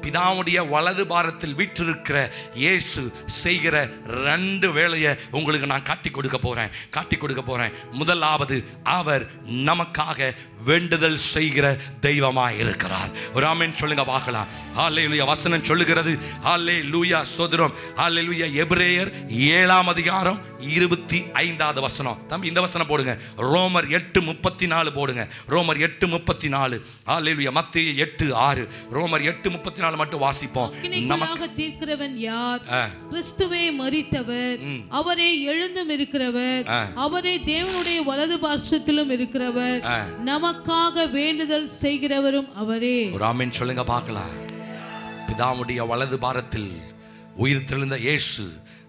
பிதாவுடைய வலது பாரத்தில் வீற்றிருக்கிற இயேசு செய்கிற 2 வேலையை உங்களுக்கு நான் காட்டி கொடுக்க போறேன். முதலாவது, அவர் நமக்காக வேண்டுதல் செய்கிற தெய்வமாய் இருக்கிறார். ஒரு ஆமென் சொல்லுங்க பார்க்கலாம். ஹல்லேலூயா. வசனம் சொல்லுகிறது, ஹல்லேலூயா, ஸ்தோத்திரம், ஹல்லேலூயா. எபிரேயர் 7ஆம் அதிகாரம் 25வது வசனம். தம்பி இந்த வசனம் போடுங்க. ரோமர் 8:34 போடுங்க. ரோமர் 8:34. ஹல்லேலூயா. மத்தேயு 8:6. ரோமர் 8:34 மட்டும் வாசிப்போம். நமக்கு தீர்க்கிறவன் யார்? கிறிஸ்துவே மரித்தவர், அவரே எழுந்தும் இருக்கிறவர், அவரே தேவனுடைய வலது பார்சத்திலும் இருக்கிறவர், நமக்காக வேண்டுதல் செய்கிறவரும் அவரே. ஒரு ஆமென் சொல்லுங்க பார்க்கலாம். பிதாவுடைய வலது பாரத்தில் உயிர் தெழுந்த இயேசு,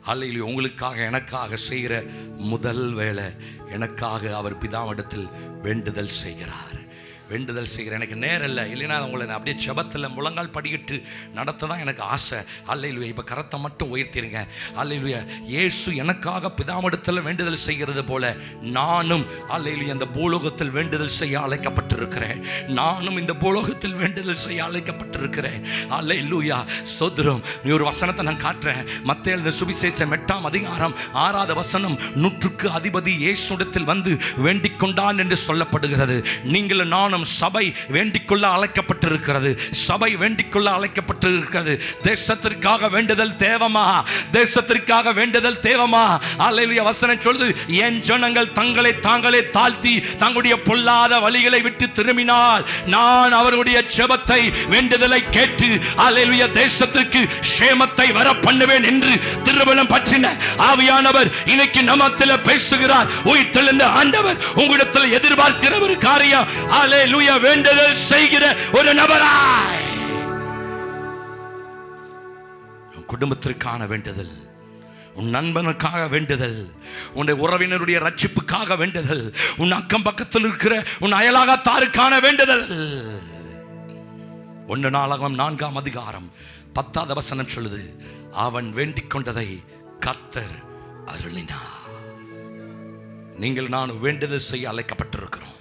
ஹல்லேலூயா, உங்களுக்காக எனக்காக செய்கிற முதல் வேளை, எனக்காக அவர் பிதாவிடத்தில் வேண்டுதல் செய்கிறார். எனக்கு நேரம் இல்லை, இல்லைன்னா உங்களை அப்படியே ஜெபத்தில் முழங்கால் படிக்கிட்டு நடத்த தான் எனக்கு ஆசை. ஹல்லேலூயா. இப்போ கரத்தை மட்டும் உயர்த்திருங்க. ஹல்லேலூயா. இயேசு எனக்காக பிதாவிடத்தில் வேண்டுதல் செய்கிறது போல நானும், ஹல்லேலூயா, இந்த பூலோகத்தில் வேண்டுதல் செய்ய அழைக்கப்பட்டிருக்கிறேன். ஹல்லேலூயா. ஸ்தோத்திரம். நீ ஒரு வசனத்தை நான் காட்டுறேன். மத்தேயு எழுதின சுவிசேஷம் 8ஆம் அதிகாரம் 6வது வசனம். 100க்கு அதிபதி இயேசுவிடத்தில் வந்து வேண்டிக் கொண்டான் என்று சொல்லப்படுகிறது. நீங்கள் நானும் சபை வேண்டிக்கொள்ள அழைக்கப்பட்டிருக்கிறது. தேசத்திற்காக வேண்டுதல் தேவமா? ஹல்லேலூயா. வசனம் சொல்லுது, என் ஜனங்கள் தங்களை தாங்களே தாழ்த்தி தங்களுடைய பொல்லாத வழிகளை விட்டு திரும்பினால் நான் அவர்களுடைய ஜெபத்தை வேண்டுதலை கேட்டு, ஹல்லேலூயா, தேசத்திற்கு க்ஷேமத்தை வர பண்ணுவேன் என்று திருவலம் பற்றின ஆவியானவர் இன்னைக்கு நம்மத்திலே பேசுகிறார். உயிர்த்தெழுந்த ஆண்டவர் உங்களிடத்தில் எதிர்பார்க்கிற ஒரு காரியம், ஹல்லேலூயா, வேண்டுதல் செய்கிற ஒரு நபராய். உன் குடும்பத்திற்கான வேண்டுதல், உன் நண்பனுக்காக வேண்டுதல், உன்னுடைய உறவினருடைய ரட்சிப்புக்காக வேண்டுதல், உன் அக்கம் பக்கத்தில் இருக்கிற உன் அயலாகத்தாருக்கான வேண்டுதல். 1 நாளாகமம் 4ஆம் அதிகாரம் 10வது வசனம் சொல்லுது, அவன் வேண்டிக் கொண்டதை கர்த்தர் அருளினார். நீங்கள் நான் வேண்டுதல் செய்ய அழைக்கப்பட்டிருக்கிறோம்.